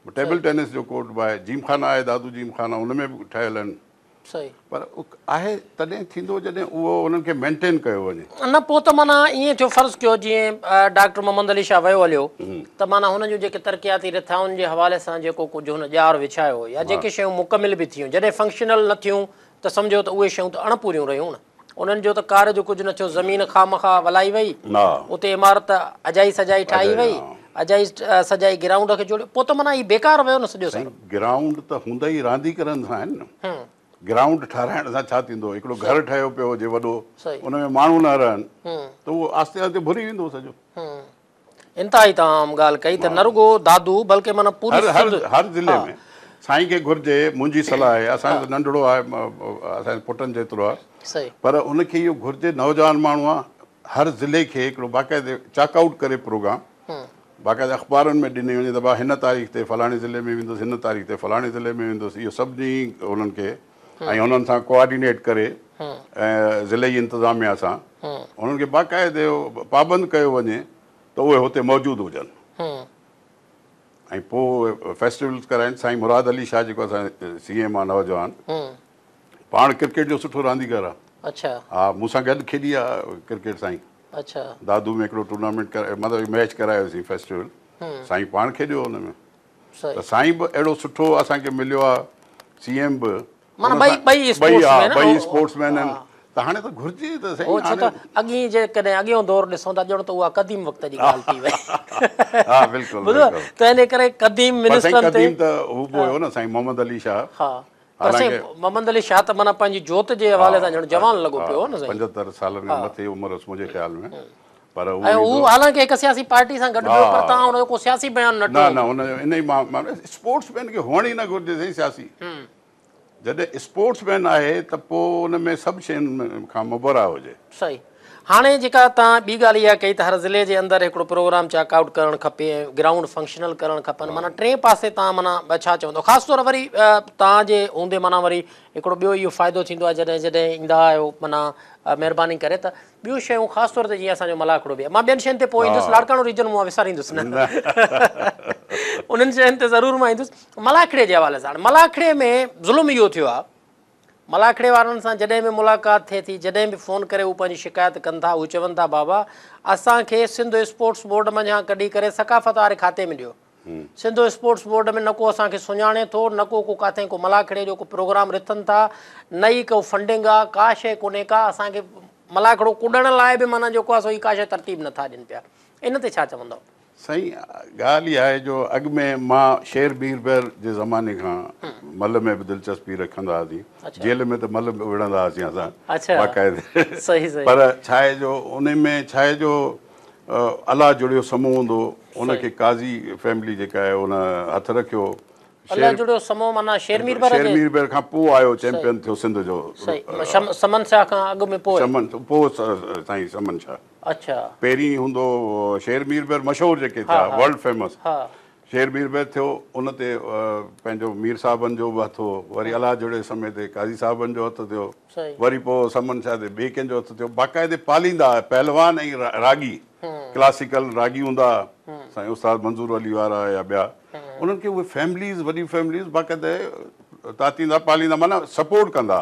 टेबल टेनिस जो कोर्ट बि आहे, जिमखाना आहे, दादू जिमखाना, हुन में बि ठहियल आहिनि। सही। पर आहे तॾहिं थींदो जॾहिं उहो उन्हनि खे मेंटेन कयो वञे। न पोइ त माना ईअं थियो, फ़र्ज़ु कयो जीअं डॉक्टर मोहम्मद अली शाह वियो हलियो त माना हुन जूं जेके तरक़ियाती रिथाउनि जे हवाले सां जेको कुझु हुन ॼार विछायो या जेके शयूं मुकमिल बि थियूं, जॾहिं फंक्शनल न थियूं त सम्झो त उहे शयूं त अणपूरियूं रहियूं न। उन्हनि जो त कार्य जो कुझु न थियो, ज़मीन खामखा वलाई वई, उते इमारत अजाई सजाई ठाही वई, अजाई सजाई ग्राउंड खे जोड़ियो, पोइ त माना हीउ बेकार वियो न सॼो साईं। ग्राउंड त हूंदा ई रांदीगरनि सां आहिनि न। ग्राउंड ठाराइण सां छा थींदो? हिकिड़ो घर ठहियो पियो हुजे वॾो, उन में माण्हू न रहनि त उहो आस्ते आस्ते भुरी वेंदो सॼो। इंतिहाई तमामु ॻाल्हि कई त न रुॻो दादू बल्कि माना पूरी हर ज़िले में साईं खे घुरिजे, मुंहिंजी सलाह आहे, असांजो त नंढड़ो आहे, असांजे पुटनि जेतिरो आहे, पर उनखे इहो घुरिजे, नौजवान माण्हू आहे, हर ज़िले खे हिकिड़ो बाक़ाइदे चॉकआउट करे प्रोग्राम बाक़ाइदा अख़बारुनि में ॾिनी वञे त भाउ हिन तारीख़ ते फलाणे ज़िले में वेंदुसि, हिन तारीख़ ते फलाणे ज़िले में वेंदुसि। इहो सभिनी उन्हनि खे ऐं हुननि सां कोऑर्डिनेट करे ऐं ज़िले इंतिज़ामिया सां उन्हनि खे बाक़ाइदे पाबंद कयो वञे त उहे हुते मौजूदु हुजनि। ऐं पोइ फेस्टिवल्स कराइनि। साईं मुराद अली शाह जेको असांजो CM आहे नौजवान, पाण क्रिकेट जो सुठो रांदीगर आहे। अच्छा। हा, मूंसां गॾु खेॾी आहे क्रिकेट साईं। अच्छा। दादू में हिकिड़ो टूर्नामेंट मतिलबु मैच करायोसीं फेस्टिवल, साईं पाण खेॾियो हुन में। त साईं बि अहिड़ो सुठो असांखे मिलियो आहे, CM बि, ॿई स्पोर्ट्समैन आहिनि। त हाणे त घुरिजे त सही। अॻी जेकॾहिं अॻियों दौरु ॾिसूं था ॼण त उहा क़दीम वक़्त जी ॻाल्हि थी वई। हा बिल्कुलु। त इन करे क़दीम मिनिस्टरनि ते त हू बि हुयो न साईं मोहम्मद अली शाह। हा, मोहम्मद अली शाह त माना पंहिंजी जोत जे हवाले सां ॼण जवान लॻो पियो न साईं। 75 सालनि खां मथे उमिरि हुअसि मुंहिंजे ख़्याल में। पर हू हालांकि हिकु सियासी पार्टी सां गॾु हुयो, पर तव्हां हुनजो को सियासी बयानु न हुनजो इन ई मां स्पोर्ट्समैन खे हुअण ई न घुरिजे साईं सियासी। जॾहिं स्पोर्ट्समैन आहे त पोइ उन में सभु शयुनि खां मुबरा हुजे। सही। हाणे जेका तव्हां ॿी ॻाल्हि इहा कई त हर ज़िले जे अंदरि हिकिड़ो प्रोग्राम चॉकआउट करणु खपे, ग्राउंड फंक्शनल करणु खपनि, माना टे पासे तव्हां माना छा चवंदो? ख़ासि तौर वरी तव्हांजे हूंदे माना वरी हिकिड़ो ॿियो इहो फ़ाइदो थींदो आहे जॾहिं जॾहिं ईंदा आहियो, माना महिरबानी करे त ॿियूं शयूं ख़ासि तौर ते जीअं असांजो मलाखड़ो बि आहे, मां ॿियनि शयुनि ते पोइ ईंदुसि, लाड़काणो रीजन मां विसारींदुसि न, उन्हनि शयुनि ते ज़रूरु मां ईंदुसि। मलाखड़े जे हवाले सां, मलाखड़े में ज़ुल्म इहो थियो आहे, मलाखड़े वारनि सां जॾहिं बि मुलाक़ात थिए थी, जॾहिं बि फ़ोन करे उहे पंहिंजी शिकायत कनि था, उहे चवनि था बाबा असांखे सिंध स्पोर्ट्स बोर्ड मंझां कढी करे सकाफ़त वारे खाते में ॾियो। सिंध स्पोर्ट्स बोर्ड में न को असांखे सुञाणे थो, न को किथे को मलाखड़े जो को प्रोग्राम रिथनि था, न ई को फंडिंग आहे, का शइ कोन्हे का, असांखे मलाखड़ो कुॾण लाइ बि माना जेको आहे सो का शइ तरतीब नथा ॾियनि पिया। इन ते छा चवंदव? साईं ॻाल्हि इहा आहे जो अॻु में मां शेर बीरबल जे ज़माने खां मल में बि दिलचस्पी रखंदा हुआसीं, जेल में त मल बि विढ़ंदा हुआसीं असां बाक़ाइदे। पर छा आहे जो उन में छा आहे जो अलाह जुड़ियो समूह हूंदो, उनखे काज़ी फैमिली जेका आहे उन हथ रखियो। अलाह जुड़ियो समूह माना शेर मीरबर खां पोइ आयो, चैंपियन थियो सिंध जो। समन शाह खां अॻु में पोइ साईं समन शाह। अच्छा। पहिरीं हूंदो शेर मीरबर मशहूरु जेके थिया, वर्ल्ड फेमस शेर बीरबल थियो, उन ते पंहिंजो मीर साहबनि जो बि हथ हो, वरी अलाह जुड़े समय ते काज़ी साहबनि जो हथ थियो, वरी पोइ समन शाह ते ॿिए कंहिंजो हथ थियो। बाक़ाइदे पालींदा पहलवान ऐं रागी, क्लासिकल रागी हूंदा साईं उस्ताद मंज़ूर अली वारा या ॿिया, उन्हनि खे उहे फैमिलीज़, वॾी फैमिलीज़ बाक़ाइदे तातींदा पालींदा, माना सपोर्ट कंदा।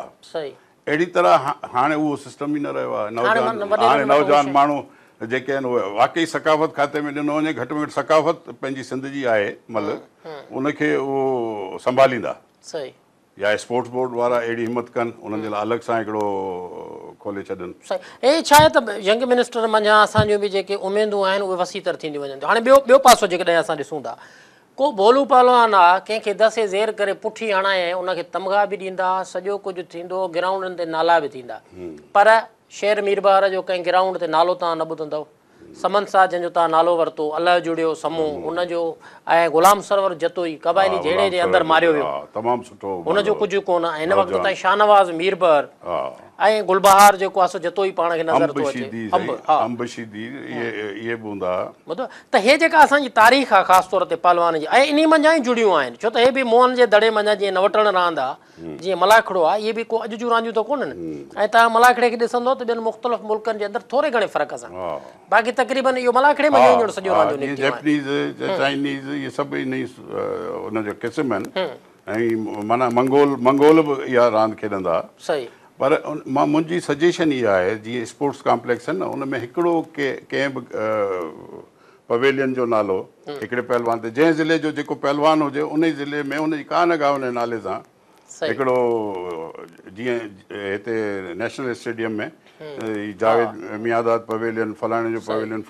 अहिड़ी तरह हाणे उहो सिस्टम ई न रहियो आहे। हाणे नौजवान माण्हू जेके आहिनि उहे वाक़ई सकाफ़त खाते में ॾिनो वञे, घटि में घटि सकाफ़त पंहिंजी सिंध जी आहे मतिलबु उनखे उहो संभालींदा। सही। या स्पोर्ट्स बोर्ड वारा अहिड़ी हिमत कनि, उन्हनि जे लाइ अलॻि सां हिकिड़ो खोले छॾनि। सही। हे छा आहे त यंग मिनिस्टर मंझां असांजूं बि जेके उमेदूं आहिनि उहे वसीतर थींदियूं वञनि थियूं। हाणे ॿियो पासो जेकॾहिं असां ॾिसूं था, को भोलू पहलवान आहे, कंहिंखे दसे ज़ेर करे पुठी हणाए उनखे तमगा बि ॾींदा, सॼो कुझु थींदो, ग्राउंडनि ते नाला बि थींदा, पर शेर मीरबार जो कंहिं ग्राउंड ते नालो तव्हां न ॿुधंदव। समन शाह जंहिंजो तव्हां नालो वरितो, अलाह जुड़ियो समूह उनजो, ऐं गुलाम सरवर जतोई क़बाइली जहिड़े जे अंदरि मारियो वियो, तमामु सुठो, हुनजो कुझु कोन। हिन वक़्त ताईं शाहनवाज़ मीरबर ऐं गुलबहार जेको आहे सो जतोई पाण खे नज़र थो अचे अंबशीदी इहे बि हूंदा ॿुधो त हे जेका असांजी तारीख़ आहे ख़ासि तौर ते पहलवान जी ऐं इन मंझां ई जुड़ियूं आहिनि छो त हे बि मोहन जे दड़े मंझां जीअं नवटण रांदि आहे जीअं मलाखड़ो आहे इहे बि को अॼु जूं रांदियूं त कोन्हनि ऐं तव्हां मलाखड़े खे ॾिसंदो त ॿियनि मुख़्तलिफ़ मुल्कनि जे अंदरि थोरे घणे फ़र्क़ सां बाक़ी तक़रीबन इहो मलाखड़े मंझां ई सॼो रांदियूं जैपनीज़ चाइनीज़ इहे सभु इन उनजो क़िस्म आहिनि ऐं माना मंगोल बि इहा रांदि खेॾंदा सही पर मुंहिंजी सजेशन इहा आहे जीअं स्पोर्ट्स कॉम्प्लेक्स आहिनि न उन में हिकिड़ो कंहिं बि पवेलियन जो नालो हिकिड़े पहलवान ते जंहिं ज़िले जो जेको पहलवान हुजे उन ई ज़िले में उनजी का न का उन नाले सां हिकिड़ो जीअं हिते नेशनल स्टेडियम में जावेद मियादाद पवेलियन फलाणे जो पवेलियन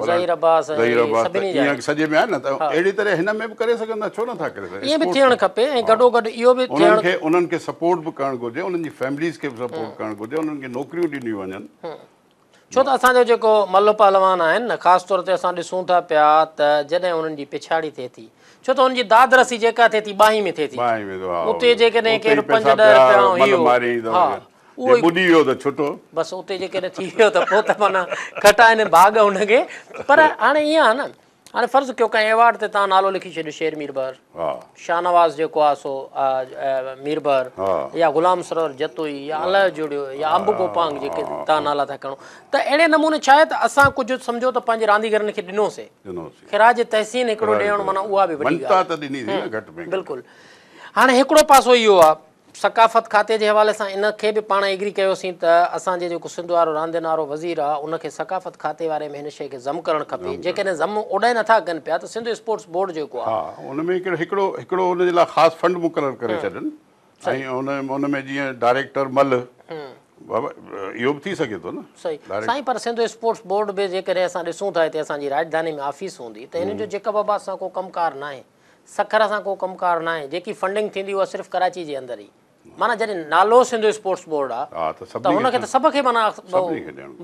ईअं सॼे में आहे न त अहिड़ी तरह हिन में बि करे सघंदा छो नथा करे सघनि उन्हनि खे सपोर्ट बि करणु घुरिजे उन्हनि जी फैमिलीज़ खे बि सपोर्ट करणु घुरिजे उन्हनि खे नौकरियूं ॾिनियूं वञनि छो त असांजो जेको मल्ल पहलवान आहिनि न ख़ासि तौर ते असां ॾिसूं था पिया त जॾहिं उन्हनि जी पिछाड़ी थिए थी छो त हुनजी दादरसी जेका थिए थी बाही में थिए थी उते जेकॾहिं केरु 5-10 बसि उते जेकॾहिं थी वियो त पोइ त माना खटाइनि भाग हुनखे पर हाणे ईअं आहे न हाणे फ़र्ज़ु कयो कंहिं अवॉर्ड ते तव्हां नालो लिखी छॾियो शेर मीरबर शाहनवाज़ जेको आहे सो मीरबर या ग़ुलाम सरोवर जतोई या अलाह जुड़ियो या अंब गोपांग जेके तव्हां नाला था खणो त अहिड़े नमूने छा आहे त असां कुझु सम्झो त पंहिंजे रांदीगरनि खे ॾिनोसीं ख़िराज तहसीन हिकिड़ो ॾियणु माना उहा बि वॾी बिल्कुलु हाणे हिकिड़ो पासो इहो आहे सकाफ़त खाते जे हवाले सां इन खे बि पाण एग्री कयोसीं त असांजे जेको सिंध वारो रांदियुनि वारो वज़ीर आहे उनखे सकाफ़त खाते वारे में हिन शइ खे ज़म करणु खपे जेकॾहिं ज़म उॾाए नथा कनि पिया त सिंध स्पोर्ट्स बोर्ड जेको आहे उन में हिकिड़ो उन जे लाइ ख़ासि फंड मुक़ररु करे छॾनि ऐं उन में जीअं डायरेक्टर मल इहो बि थी सघे थो न सही साईं पर सिंध स्पोर्ट्स बोर्ड बि जेकॾहिं असां ॾिसूं था हिते असांजी राजधानी में ऑफिस हूंदी त हिन जो जेका बाबा सां को कमकार न आहे सखर सां को कमकार न आहे जेकी फंडिंग थींदी उहा सिर्फ़ु कराची जे अंदरि ई माना जॾहिं नालो सिंध स्पोर्ट्स बोर्ड आहे त हुनखे त सभ खे माना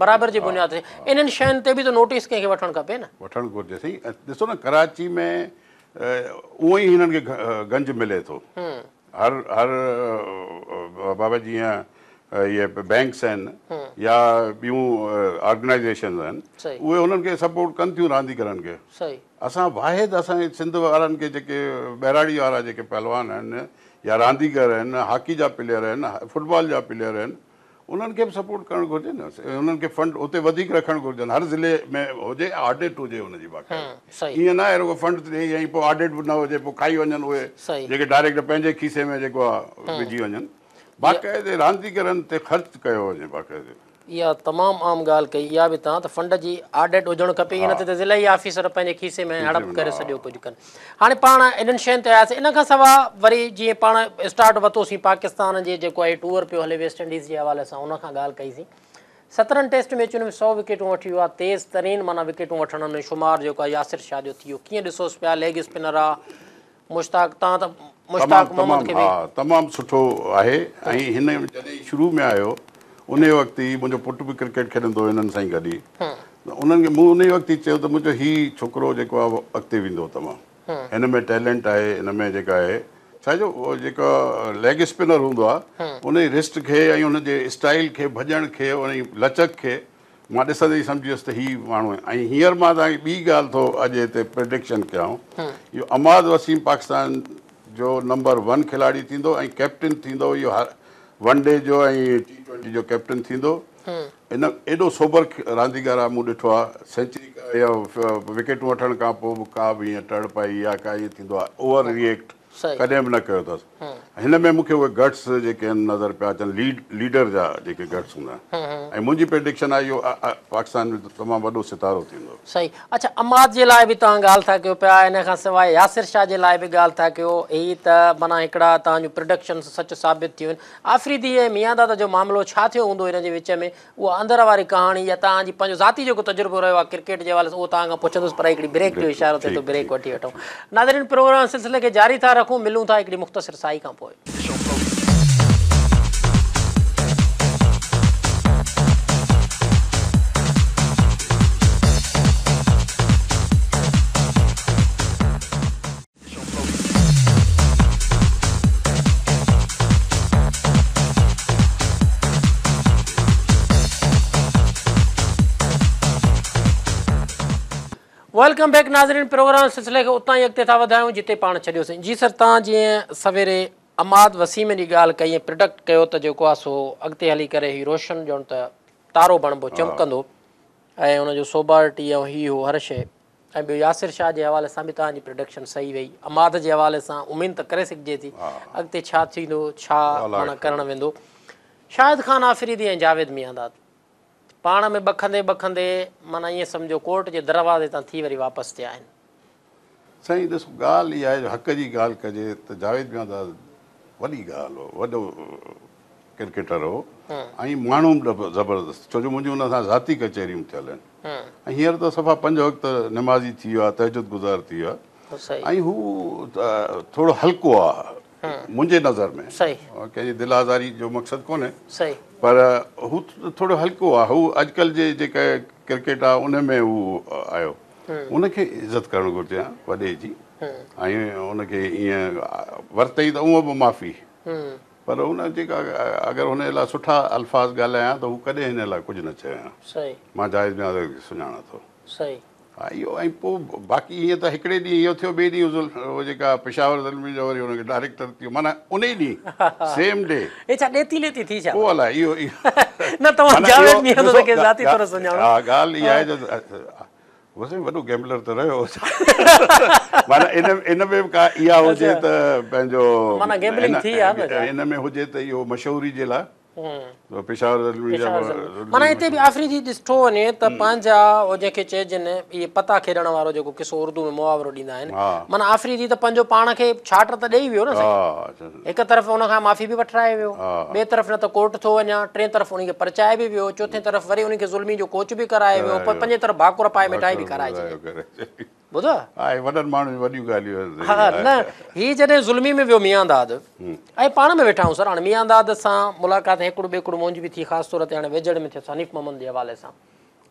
बराबरि जी बुनियाद ते इन्हनि शयुनि ते बि त नोटिस कंहिंखे वठणु खपे न वठणु घुरिजे साईं ॾिसो न कराची में उहो ई हिननि खे गंज मिले थो हर बाबा जीअं इहे बैंक्स आहिनि या ॿियूं ऑर्गेनाइज़ेशन्स आहिनि उहे उन्हनि खे सपोर्ट कनि थियूं रांदीगरनि खे असां वाहिद असांजे सिंध वारनि खे जेके बहिराड़ी वारा जेके पहलवान आहिनि या रांदीगर आहिनि हॉकी जा प्लेयर आहिनि फुटबॉल जा प्लेयर आहिनि उन्हनि खे बि सपोर्ट करणु घुरिजे न उन्हनि खे फंड उते वधीक रखणु घुरिजनि हर ज़िले में हुजे ऑडिट हुजे हुनजी बाक़ी ईअं न आहे रुगो फंड ॾेई ऐं पोइ ऑडिट बि न हुजे पोइ खाई वञनि उहे जेके डायरेक्ट पंहिंजे खीसे में जेको आहे विझी वञनि बाक़ाइदे रांदीगरनि ते ख़र्चु कयो वञे बाक़ाइदे इहा तमामु आम ॻाल्हि कई इहा बि तव्हां त फंड जी ऑडिट हुजणु खपे इन ते त ज़िला ई ऑफिसर पंहिंजे खीसे में हड़प करे सॼो कुझु कनि हाणे पाण इन्हनि शयुनि ते आयासीं इन खां सवाइ वरी जीअं पाण स्टार्ट वरितोसीं पाकिस्तान जे जेको आहे टूर पियो हले वेस्ट इंडीज़ जे हवाले सां उन खां ॻाल्हि कईसीं 17 टेस्ट मैचुनि में 100 विकेटूं वठी वियो आहे तेज़ तरीन माना विकेटूं वठण में शुमार जेको आहे यासिर शाह जो थी वियो कीअं ॾिसोसि पिया लेग स्पिनर आहे मुश्ताक तव्हां त मुश्ताक मोहम्मद खे तमामु सुठो आहे ऐं हिन जॾहिं शुरू में आयो उन वक़्तु ई मुंहिंजो पुटु बि क्रिकेट खेॾंदो हुओ हिननि सां ई गॾु ई उन्हनि खे मूं उन वक़्तु ई चयो त मुंहिंजो हीउ छोकिरो जेको आहे अॻिते वेंदो तमामु हिन में टैलेंट आहे हिन में जेका आहे छाजो उहो जेको लेग स्पिनर हूंदो आहे उन जी रिस्ट खे ऐं उनजे स्टाइल खे भॼण खे उन जी लचक खे मां ॾिसंदे ई सम्झी वियुसि त हीउ माण्हू आहे ऐं हींअर मां तव्हांखे ॿी ॻाल्हि थो अॼु हिते प्रिडिक्शन कयां इहो अमाद वसीम पाकिस्तान जो नंबर 1 खिलाड़ी थींदो ऐं कैप्टन थींदो इहो हर वन डे जो ऐं T20 जो कैप्टन थींदो इन एॾो सोबर रांदीगर आहे मूं ॾिठो आहे सेंचुरी या विकेटूं वठण खां पोइ बि का बि ईअं टड़ पाई या का ईअं थींदो आहे ओवर रिएक्ट कॾहिं बि न कयो अथसि हिन में मूंखे उहे गट्स जेके आहिनि नज़र पिया अचनि लीडर जा जेके गट्स हूंदा आहिनि ऐं मुंहिंजी प्रेडिक्शन आहे इहो पाकिस्तान में तमामु वॾो सितारो थींदो सही अच्छा अमाद जे लाइ बि तव्हां ॻाल्हि था कयो पिया इन खां सवाइ यासिर शाह जे लाइ बि ॻाल्हि था कयो ही त माना हिकिड़ा तव्हां जूं प्रोडक्शन सच साबित थियूं आहिनि आफ़रीदी ऐं मियां दादा जो मामिलो छा थियो हूंदो हिन जे विच में उहा अंदर वारी कहाणी या तव्हांजी पंहिंजो ज़ाती जेको तजुर्बो रहियो आहे क्रिकेट जे हवाले सां उहो तव्हां खां पुछंदुसि पर हिकिड़ी ब्रेक जो इशारो थिए थो ब्रेक वठी वठूं नाज़रीन प्रोग्राम सिलसिले खे जारी था रखूं मिलूं था हिकिड़ी मुख़्तसिर साई खां पोइ वेलकम बैक नाज़रीन, प्रोग्राम सिलसिले खे उतां ई अॻिते था वधायूं जिते पाण छॾियोसीं। जी सर, तव्हां जीअं सवेरे अमाद वसीम जी ॻाल्हि कई ऐं प्रिडिक्ट कयो त जेको आहे सो अॻिते हली करे ही रोशन ॼण त तारो बणिबो, चमकंदो ऐं हुनजो सोबारिटी ऐं ही हो हर शइ। ऐं ॿियो यासिर शाह जे हवाले सां बि तव्हांजी प्रिडिक्शन सही वई। अमाद जे हवाले सां उमेद त करे सघिजे थी अॻिते छा थींदो, छा माना करणु वेंदो। शाहिद ख़ान आफ़रीदी ऐं जावेद मियांदाद पाण में बखंदे माना ईअं सम्झो कोर्ट जे दरवाज़े तां थी वरी वापसि थिया आहिनि। साईं ॾिसो, ॻाल्हि इहा आहे जो हक़ जी ॻाल्हि कजे त जावेद मियांदाद वॾी ॻाल्हि हो, वॾो क्रिकेटर हो ऐं माण्हू बि ज़बरदस्त, छो जो मुंहिंजियूं हुन सां ज़ाती कचहरियूं थियल आहिनि। ऐं हींअर त सफ़ा 5 वक़्त निमाज़ी थी वियो आहे, तहजुद गुज़ार थी वियो आहे ऐं हू थोरो हल्को आहे मुंहिंजे नज़र में। कंहिंजी दिलि आज़ारी जो मक़सदु कोन्हे, पर हू थोरो हल्को आहे। हू अॼुकल्ह जे जेका क्रिकेट आहे उन में हू आयो, उनखे इज़त करणु घुरिजे वॾे जी, ऐं उनखे ईअं वरितई त उहो बि माफ़ी, पर हुन जेका अगरि हुन लाइ सुठा अल्फाज़ ॻाल्हायां त हू कॾहिं हिन लाइ कुझु न चयां। मां जावेद मियांदाद खे सुञाणा थो। हा इहो, ऐं पोइ बाक़ी हीअं त हिकिड़े ॾींहुं इहो थियो, ॿिए ॾींहुं उहो जेका पेशावर ज़ुल्मी जो वरी हुनखे डायरेक्टर थियो, माना उन ई ॾींहुं सेम डे। पोइ अलाए इहो ॻाल्हि इहा आहे जो वैसे वॾो गैम्बलर त रहियो माना इन में बि का इहा हुजे त पंहिंजो इन में हुजे त इहो मशहूरी जे लाइ माना हिते बि आफ़रीदी ॾिठो वञे त पंहिंजा जंहिंखे चइजनि इहे पता खेॾण वारो जेको किसो उर्दू में मुहावरो ॾींदा आहिनि, माना आफ़रीदी त पंहिंजो पाण खे छाट त ॾेई वियो न साईं। हिकु तरफ़ हुनखां माफ़ी बि वठराए वियो, ॿिए तरफ़ न त कोर्ट थो वञा, टे तरफ़ उनखे परचाए बि वियो, चोथे तरफ़ वरी उनखे ज़ुल्मी जो कोच बि कराए वियो, पर पंजे तरफ़ भाकुर पाए मिठाई बि कराए ॿुधो आहे। हा न, हीअ जॾहिं ज़ुल्मी में वियो मियांदाद ऐं पाण में वेठा आहियूं सर, हाणे मियांदाद सां मुलाक़ात हिकिड़ो ॿिए मुंहिंजी बि थी, ख़ासि तौर ते हाणे वेझड़ में थियसि हनीफ़ मोहम्मद जे हवाले सां।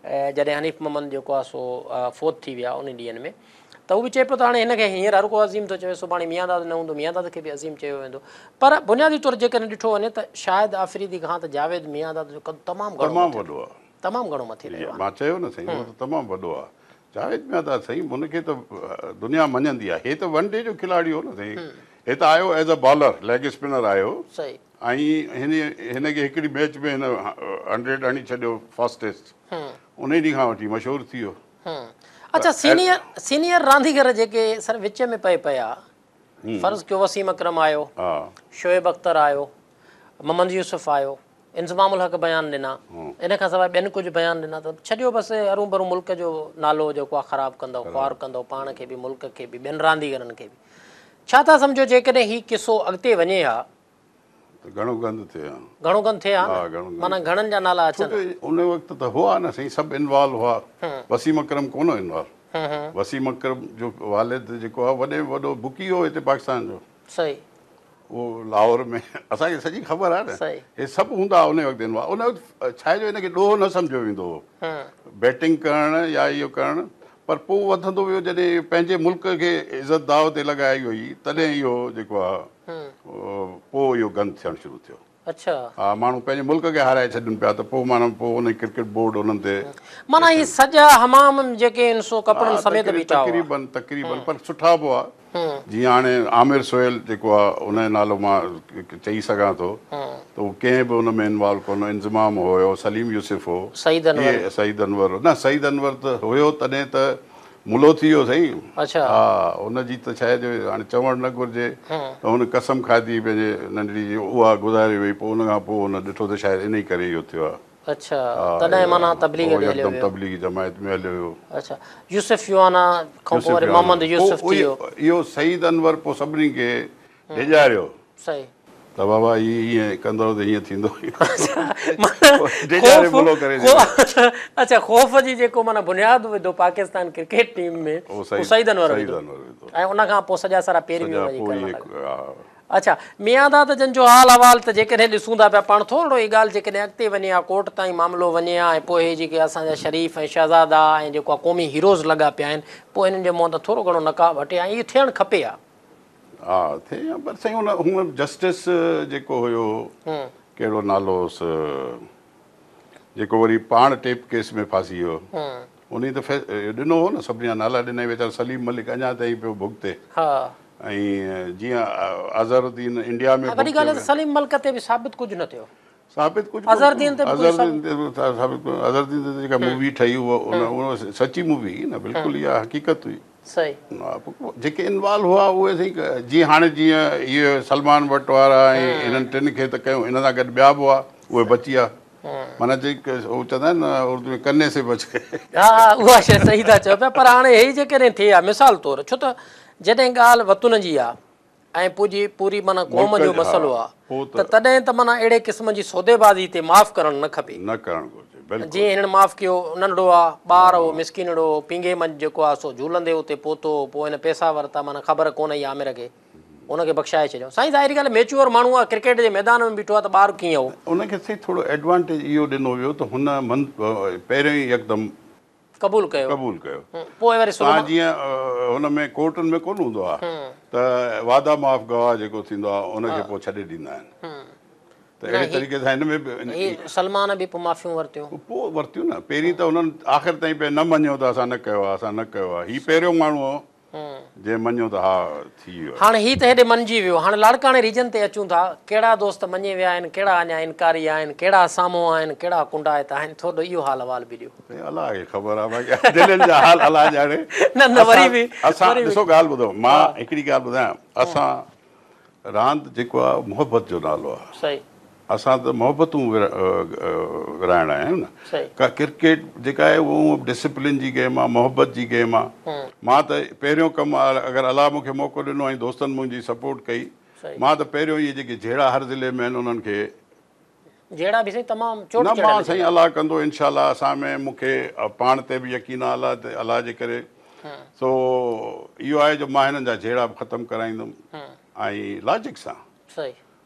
ऐं जॾहिं हनीफ़ मोहम्मद जेको आहे सो फोत थी विया उन ॾींहंनि में, त उहो बि चए पियो त हाणे हिनखे हींअर हर को अज़ीम थो चए, सुभाणे मियांदाद न हूंदो, मियांदाद खे बि अज़ीम चयो वेंदो। पर बुनियादी तौरु जेकॾहिं ॾिठो वञे त शायदि आफ़रीदी खां त जावेद मियांदाद जो कदु तमामु वॾो आहे, तमामु घणो मथे रहियो आहे। मां चयो न साईं, उहो त तमामु वॾो आहे जावेद मियांदाद साईं, हुनखे त दुनिया मञंदी आहे। हे त वन डे जो खिलाड़ी हो न साईं, हे त आयो as a bowler, leg spinner आयो ऐं हिनखे हिकिड़ी मैच में हिन 100 हणी छॾियो फर्स्ट टेस्ट, उन ॾींहं खां वठी मशहूरु थी वियो। अच्छा, सीनियर रांदीगर जेके सर विच में पिया, फर्ज़ कयो वसीम अकरम आयो, शोएब अख्तर आयो, मोहम्मद यूसुफ आयो, इंज़माम उल हक़ बयानु ॾिना, इन खां सवाइ ॿियनि कुझु बयानु ॾिना, त छॾियो बसि हरू भरू मुल्क जो नालो जेको आहे ख़राबु कंदव, ख़्वार कंदव, पाण खे बि मुल्क खे बि ॿियनि रांदीगरनि खे बि। छा था सम्झो जेकॾहिं हीउ किसो अॻिते वञे हा घणो गंद थिए हा, माना घणनि जा नाला अचनि। उन वक़्तु त हुआ न साईं, सभु इन्वॉल्व हुआ। वसीम अकरम कोन हो इन्वॉल्व, वसीम अकरम जो वालिद जेको आहे वॾो बुकी हो हिते पाकिस्तान जो, सही, उहो लाहौर में, असांखे सॼी ख़बर आहे न, हे सभु हूंदा उन वक़्तु इन्वॉल्व। उन वक़्तु छा आहे जो हिनखे ॾोह न सम्झो वेंदो हो बैटिंग करणु या इहो करणु, पर पोइ वधंदो वियो जॾहिं पंहिंजे मुल्क खे इज़त दाव ते लॻाई हुई, तॾहिं इहो जेको आहे पोइ इहो गंद थियणु शुरू थियो। अच्छा, हा, माण्हू पंहिंजे मुल्क खे हाराए छॾनि पिया, त पोइ माना पोइ उन क्रिकेट बोर्ड उन्हनि ते माना ही सॼा हमाम जेके आहिनि सो कपिड़नि समेत बीठा हुआ तक़रीबन, पर सुठा बि हुआ। जीअं हाणे आमिर सोहेल जेको आहे उन जो नालो मां चई सघां थो, त उहो कंहिं बि हुन में इन्वॉल्व कोन हो। इंज़माम हुयो, सलीम यूसुफ हो, सईद अनवर न, सईद अनवर त हुयो तॾहिं त मुलो थी वियो साईं। हा, हुनजी त छा आहे जो हाणे चवणु न घुरिजे, त हुन कसम खाधी पंहिंजे नंढड़ी जी, उहा गुज़ारे वई। पोइ हुन खां पोइ हुन ॾिठो त शायदि इन ई करे इहो थियो आहे। अच्छा, तॾहिं माना तबलीगी जमायत में हलियो वियो। अच्छा, यूसुफ युवाना खां पोइ वरी मोहम्मद यूसुफ थी वियो। इहो सईद अनवर पोइ सभिनी खे ॾेजारियो, सही, त बाबा हीअं कंदो त हीअं थींदो। अच्छा, ख़ौफ़ जी जेको माना बुनियादु विधो पाकिस्तान क्रिकेट टीम में, सईद अनवर विधो, ऐं उन खां पोइ सॼा सारा पेरवी। अच्छा, मियांदाद जन जो हाल अहवाल त जेकॾहिं ॾिसूं था पिया पाण, थोरो ई ॻाल्हि जेकॾहिं अॻिते वञे हा, कोर्ट ताईं मामिलो वञे हा, ऐं पोइ हे जेके असांजा शरीफ़ ऐं शहज़ादा ऐं जेको आहे क़ौमी हीरोज़ लॻा पिया आहिनि, पोइ हिननि जे मुंहं त थोरो घणो नकाब हटे, ऐं इहो थियणु खपे हा। हा, थिए, पर साईं हुन जस्टिस जेको हुयो, कहिड़ो नालो हुउसि, जेको वरी पाण टेप केस में फासी वियो, उन ॾिनो हो न सभिनी जा नाला ॾिनई वीचारो सलीम मलिक अञा ताईं पियो भुगते हा ऐं जीअं अज़हरुद्दीन इंडिया में वॾी ॻाल्हि आहे त सलीम मलिक ते बि साबित कुझु न थियो साबित कुझु अज़हरुद्दीन ते बि कुझु अज़हरुद्दीन ते जेका मूवी ठही उहा सची मूवी हुई न बिल्कुलु इहा हक़ीक़त हुई सही जेके इन्वॉल्व हुआ उहे सही जीअं हाणे जीअं इहे सलमान भट्ट वारा ऐं हिननि टिनि खे त कयूं हिन सां गॾु ॿिया बि हुआ उहे बची विया माना जेके उहो चवंदा आहिनि न उर्दू में कन्ने से बच गए हा उहा शइ सही था चओ पिया पर हाणे हे जेकॾहिं थिए आहे मिसाल तौरु छो त जॾहिं ॻाल्हि वतुन जी आहे ऐं पूरी माना क़ौम जो मसइलो आहे त तॾहिं त माना अहिड़े क़िस्म जी सौदेबाज़ी ते माफ़ु करणु न खपे न करणु घुरिजे जीअं हिननि माफ़ु कयो नंढड़ो आहे ॿार हो मिसकिनड़ो पिंगे मंझि जेको आहे सो झूलंदे उते पहुतो पोइ हिन पैसा वरिता माना ख़बर कोन हुई आमिर खे उनखे बख़्शाए छॾियो साईं ज़ाहिरी ॻाल्हि मैच्योर माण्हू आहे क्रिकेट जे मैदान में बीठो आहे त ॿार कीअं हो उनखे सही थोरो एडवांटेज इहो ॾिनो वियो त हुन पहिरियों ई यकदमि क़बूल कयो पोइ वरी तव्हां जीअं हुन में कोर्टनि में कोन हूंदो आहे त वादा माफ़ गवाह जेको थींदो आहे उनखे पोइ छॾे ॾींदा आहिनि त अहिड़े तरीक़े सां हिन में बि सलमान बि पोइ माफ़ियूं वरितियूं पोइ वरितियूं न पहिरीं त हुननि आख़िर ताईं पिया न मञियो त असां न कयो आहे असां न कयो आहे हीउ पहिरियों माण्हू हो जंहिं मञियो त हा थी वियो हाणे हीउ त हेॾे मञिजी वियो हाणे लाड़काणे रीजन ते अचूं था कहिड़ा दोस्त मञे विया आहिनि कहिड़ा अञा इनकारी आहिनि कहिड़ा साम्हूं आहिनि कहिड़ा कुंडायत आहिनि थोरो इहो हाल अहवाल बि ॾियो अलाह खे ख़बर आहे भई दिलनि जा हाल अलाह ॼाणे न वरी बि असां ॾिसो ॻाल्हि ॿुधो मां हिकिड़ी ॻाल्हि ॿुधायां असां रांदि जेको आहे मुहबत जो नालो आहे सही असां त मोहबतूं विराइणा आहियूं न का क्रिकेट जेका आहे उहो डिसिप्लिन जी गेम आहे मोहबत जी गेम आहे मां त पहिरियों कमु अगरि अलाह मूंखे मौक़ो ॾिनो ऐं दोस्तनि मुंहिंजी सपोर्ट कई मां त पहिरियों इहे जेके जहिड़ा हर ज़िले में आहिनि उन्हनि खे जहिड़ा बि साईं तमामु न मां साईं अलाह कंदो इनशाला असां में मूंखे पाण ते बि यकीन आहे अलाह जे करे सो इहो आहे जो मां हिननि जा जहिड़ा बि ख़तमु कराईंदुमि ऐं लॉजिक सां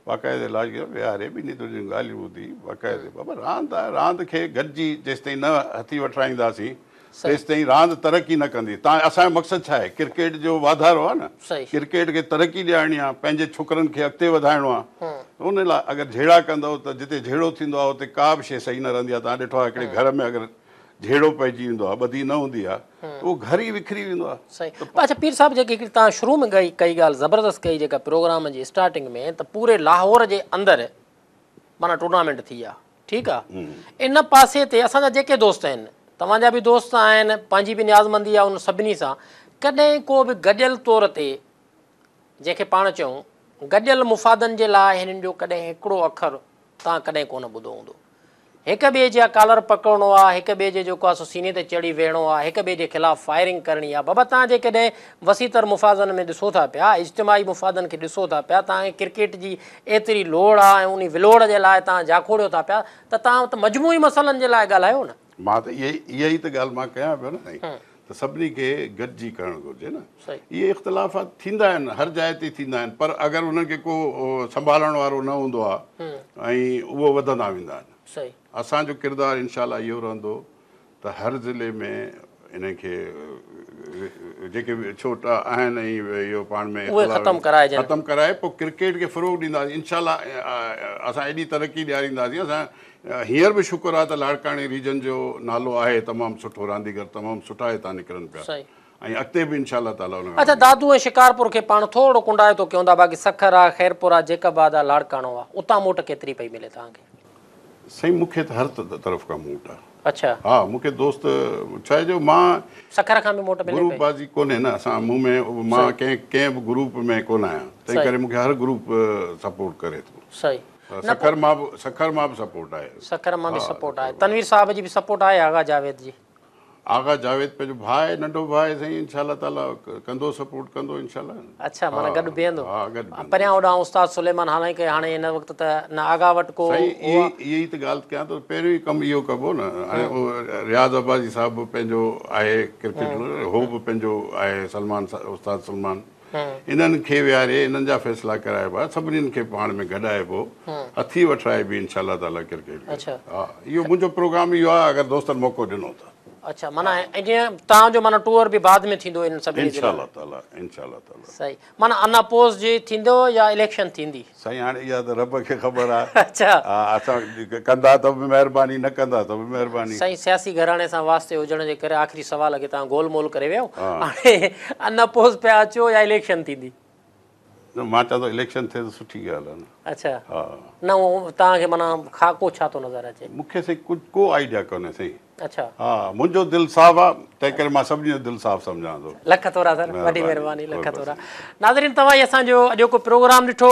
बाक़ाइदे इलाज कयो विहारे बि नी तुंहिंजियूं ॻाल्हियूं ॿुधी बाक़ाइदे बाबा रांदि आहे रांदि खे गॾिजी जेसिताईं न हथी वठाईंदासीं तेसिताईं रांदि तरक़ी न कंदी तव्हां असांजो मक़सदु छा आहे क्रिकेट जो वाधारो आहे न क्रिकेट खे तरक़ी ॾियारणी आहे पंहिंजे छोकिरनि खे अॻिते वधाइणो आहे उन लाइ अगरि जहिड़ा कंदव त जिते जहिड़ो थींदो आहे उते का बि शइ सही न रहंदी आहे तव्हां ॾिठो आहे हिकिड़े घर में अगरि जहिड़ो पइजी वेंदो आहे ॿधी न हूंदी आहे त उहो घर ई विखरी वेंदो आहे सही अच्छा पीर साहिबु जेकी हिकिड़ी तव्हां शुरू में कई ॻाल्हि ज़बरदस्त कई जेका प्रोग्राम जी स्टार्टिंग में त पूरे लाहौर जे अंदरि माना टूर्नामेंट थी आहे ठीकु आहे इन पासे ते असांजा जेके दोस्त आहिनि तव्हांजा बि दोस्त आहिनि पंहिंजी बि नियाज़मंदी आहे उन सभिनी सां कॾहिं को बि गॾियल तौर ते जंहिंखे पाण चऊं गॾियल मुफ़ादनि जे लाइ हिननि जो कॾहिं हिकिड़ो अखर तव्हां कॾहिं कोन ॿुधो हूंदो हिक ॿिए जा कॉलर पकिड़णो आहे हिक ॿिए जे जेको आहे सो सीने ते चढ़ी वेहणो आहे हिक ॿिए जे ख़िलाफ़ु फायरिंग करणी आहे बाबा तव्हां जेकॾहिं वसीतर मुफ़ादनि में ॾिसो था पिया इज्तिमाही मुफ़ादनि खे ॾिसो था पिया तव्हांखे क्रिकेट जी एतिरी लोड़ आहे ऐं उन विलोड़ जे लाइ तव्हां जाखोड़ियो था पिया त तव्हां त मजमूई मसइलनि जे लाइ ॻाल्हायो न मां त इहा ई त ॻाल्हि मां कयां पियो न साईं त सभिनी खे गॾिजी करणु घुरिजे न इहे इख़्तिलाफ़ात थींदा आहिनि हर जाइ ते थींदा आहिनि पर अगरि उन्हनि खे को संभालण वारो न हूंदो आहे ऐं उहो वधंदा वेंदा आहिनि असांजो किरदारु इनशाला इहो रहंदो त हर ज़िले में इनखे जेके छोटा आहिनि ऐं इहो पाण में ख़तमु कराए पोइ क्रिकेट खे फ़रोग़ ॾींदासीं इनशाला असां एॾी तरक़ी ॾियारींदासीं असां हींअर बि शुक्र आहे त लाड़काणे रीजन जो नालो आहे तमामु सुठो रांदीगर तमामु सुठा हितां निकिरनि पिया ऐं अॻिते बि इनशाला ताला अच्छा दादू ऐं शिकारपुर खे पाण थोरो कुंडाए थो कयूं था बाक़ी सखर आहे ख़ैरपुर आहे जेकाबाद आहे लाड़काणो आहे उतां मोट केतिरी पई मिले तव्हांखे साईं मूंखे त हर तरफ़ खां मोट आहे अच्छा हा मूंखे दोस्त छा आहे जो मां सखर खां बि मोट मिले ग्रुपबाज़ी कोन्हे न असां मूं में मां कंहिं बि ग्रुप में कोन आहियां तंहिं करे मूंखे हर ग्रुप सपोर्ट करे थो सही सखर मां बि सपोर्ट आहे सखर मां बि सपोर्ट आहे तनवीर साहिब जी बि सपोर्ट आहे आगा जावेद जी आगा जावेद पंहिंजो भाउ आहे नंढो भाउ आहे साईं इनशाला ताला कंदो सपोर्ट कंदो इनशाला अच्छा माना गॾु बीहंदो परियां होॾां उस्ताद सुलेमान हालांकि हाणे हिन वक़्तु त न आगा वटि को इहा ई त ॻाल्हि कयां थो पहिरियों ई कमु इहो कबो न हाणे रियाज़ अब्बासी साहिबु पंहिंजो आहे क्रिकेटर हो बि पंहिंजो आहे उस्ताद सलमान इन्हनि खे विहारे इन्हनि जा फ़ैसिला कराइबा सभिनीनि खे पाण में गॾाइबो हथी वठाइबी इनशाला ताला क्रिकेट हा इहो मुंहिंजो प्रोग्राम इहो आहे अगरि दोस्तनि मौक़ो ॾिनो त अच्छा माना जीअं तव्हांजो माना टूर बि बाद में थींदो इन सभिनी इंशाअल्लाह ताला इंशाअल्लाह ताला। सही माना अनअपोज जी थींदो या इलेक्शन थींदी? साईं हाणे इहा त रब खे ख़बर आहे। अच्छा हा असां कंदा त बि महिरबानी, न कंदा त बि महिरबानी। साईं सियासी घराणे सां वास्ते हुजण जे करे आख़िरी सवाल खे तव्हां गोलमोल करे वियो। हाणे अनअपोज पिया अचो या इलेक्शन थींदी? मां चवां थो इलेक्शन थिए त सुठी ॻाल्हि आहे न। अच्छा हा न उहो तव्हांखे माना ख़ाको छा थो नज़र अचे? मूंखे साईं कुझु को आइडिया कोन्हे साईं। अच्छा हा मुंहिंजो दिलि साफ़ आहे, तंहिं करे मां सभिनी जो दिलि साफ़ सम्झां थो। लख थोरा सर, वॾी महिरबानी, महिरबानी, लख कोई थोरा। नाज़रीन तव्हां ई असांजो अॼोको प्रोग्राम ॾिठो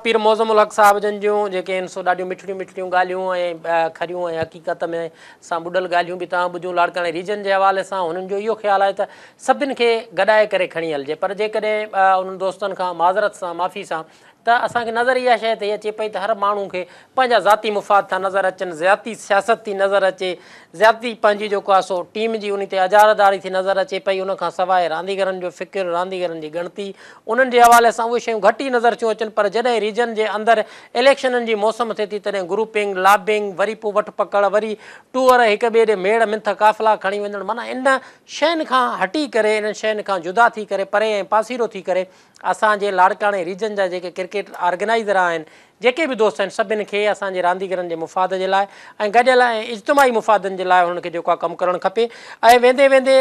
पीर मौज़मुल हक़ साहिब जन जूं जेके आहिनि सो ॾाढियूं मिठड़ियूं मिठड़ियूं ॻाल्हियूं ऐं खरियूं ऐं हक़ीक़त में सां ॿुॾल ॻाल्हियूं बि तव्हां ॿुधियूं लाड़काणे रीजन जे हवाले सां। हुननि जो इहो ख़्यालु आहे त सभिनि खे गॾाए करे खणी हलिजे, पर जेकॾहिं उन्हनि दोस्तनि खां माज़रत सां माफ़ी सां त असांखे नज़र इहा शइ ते अचे पई त हर माण्हू खे पंहिंजा ज़ाती मुफ़ाद था नज़र अचनि, ज़ाती सियासत थी नज़र अचे, ज़ाती पंहिंजी जेको आहे सो टीम जी उन ते अजारदारी थी नज़र अचे पई। उनखां सवाइ रांदीगरनि जो फ़िकिर, रांदीगरनि जी ॻणती, उन्हनि जे हवाले सां उहे शयूं घटि ई नज़र थियूं अचनि। पर जॾहिं रीजन जे अंदरि इलेक्शननि जी मौसम थिए थी तॾहिं ग्रुपिंग, लॉबिंग, वरी पोइ वठ पकड़, वरी टूअर, हिक ॿिए ॾे मेड़ मिंथ काफ़िला खणी वञणु, माना इन शयुनि खां हटी करे, इन शयुनि खां जुदा थी करे, परे ऐं पासीरो थी करे असांजे लाड़काणे रीजन जा जेके क्रिकेट ऑर्गेनाइज़र आहिनि, जेके बि दोस्त आहिनि, सभिनि खे असांजे रांदीगरनि जे मुफ़ाद जे लाइ ऐं गॾियल ऐं इज्तिमाही मुफ़ादनि जे लाइ हुननि खे जेको आहे कमु करणु खपे। ऐं वेंदे वेंदे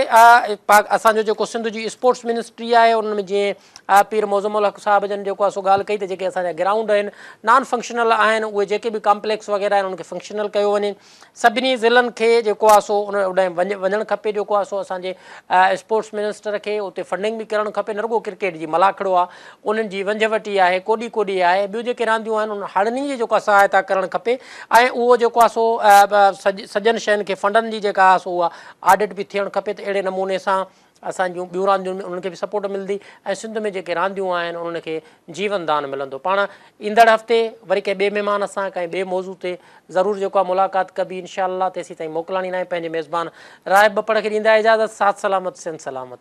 असांजो जेको सिंध जी स्पोर्ट्स मिनिस्ट्री आहे उन में जीअं पीर मौज़मुल हक़ साहिब जन जेको आहे सो ॻाल्हि कई त जेके असांजा ग्राउंड आहिनि नॉन फंक्शनल आहिनि, उहे जेके बि कॉम्प्लेक्स वग़ैरह आहिनि उनखे फंक्शनल कयो वञे। सभिनी ज़िलनि खे जेको आहे सो उन होॾे वञणु खपे, जेको आहे सो असांजे स्पोर्ट्स मिनिस्टर खे उते फंडिंग बि करणु खपे। न रुॻो क्रिकेट जी मलाखड़ो आहे, उन्हनि जी वंझवटी आहे, कोॾी कोॾी आहे, ॿियूं जेके रांदियूं आहिनि उन हड़नी जी जेको आहे सहायता करणु खपे। ऐं उहो जेको आहे सो सॼनि शयुनि खे फंडनि जी जेका आहे सो उहा ऑडिट बि थियणु खपे त अहिड़े नमूने सां असांजूं ॿियूं रांदियुनि में उन्हनि खे बि सपोर्ट मिलंदी ऐं सिंध में जेके रांदियूं आहिनि उन्हनि खे जीवन दान मिलंदो। पाण ईंदड़ हफ़्ते वरी कंहिं ॿिए महिमान सां कंहिं ॿिए मौज़ू ते ज़रूरु जेको आहे मुलाक़ात कबी इंशाअल्लाह। तेसीं ताईं मोकिलाणी न आहे पंहिंजे मेज़बान राहिब बपड़ खे ॾींदा इजाज़त। साथ सलामत, सिंध सलामत।